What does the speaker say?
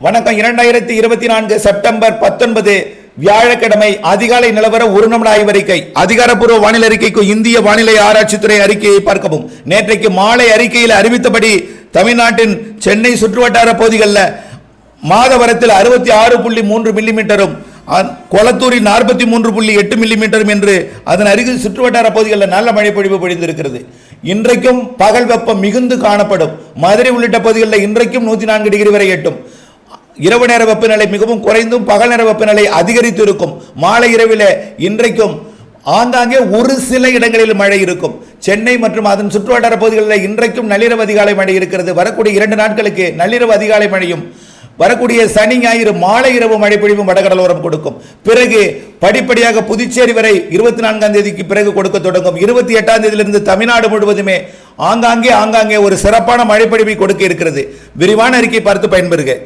வணக்கம். 2024 செப்டம்பர் 19 வியாழக்கிழமை அதிகாலை நிலவர ஒரு நிமிட ஆய்வறிக்கை. அதிகாரப்பூர்வ வானிலை அறிக்கைக்கு இந்திய வானிலை ஆராய்ச்சித்துறை அறிக்கையை பார்க்கவும். நேற்றைக்கு மாலை அறிக்கையில் அறிவித்தபடி தமிழ்நாட்டின் சென்னை சுற்றுவட்டார பகுதிகளில் மாதவரத்தில் 66.3 மில்லிமீட்டரும், கொளத்தூரில் 43.8 மில்லிமீட்டரும் என்று அதன் அருகில் சுற்றுவட்டார பகுதிகளில் நல்ல மழை பொழிவு பொழிந்திருக்கிறது. இன்றைக்கும் பகல் வெப்பம் மிகுந்து காணப்படும். மதுரை உள்ளிட்ட பகுதிகளில் இன்றைக்கும் 104 டிகிரி வரை எட்டும். இரவு நேர வெப்பநிலை மிகவும் குறைந்தும் பகல் நேர வெப்பநிலை அதிகரித்து இருக்கும். மாலை இரவில் இன்றைக்கும் ஆங்காங்கே ஒரு சில இடங்களில் மழை இருக்கும். சென்னை மற்றும் அதன் சுற்றுவட்டார பகுதிகளில் இன்றைக்கும் நள்ளிரவு அதிகாலை மழை இருக்கிறது. வரக்கூடிய 2 நாட்களுக்கு நள்ளிரவு அதிகாலை மழையும், வரக்கூடிய சனி ஞாயிறு மாலை இரவு மழை பொழிவும் வடகடலோரம் கொடுக்கும். பிறகு படிப்படியாக புதுச்சேரி வரை 24ஆம் தேதிக்கு பிறகு கொடுக்க தொடங்கும். 28ஆம் தேதியிலிருந்து தமிழ்நாடு முழுவதுமே ஆங்காங்கே ஒரு சிறப்பான மழை பொழிவை கொடுக்க இருக்கிறது. விரிவான அறிக்கை பார்த்து பயன்பெறுக.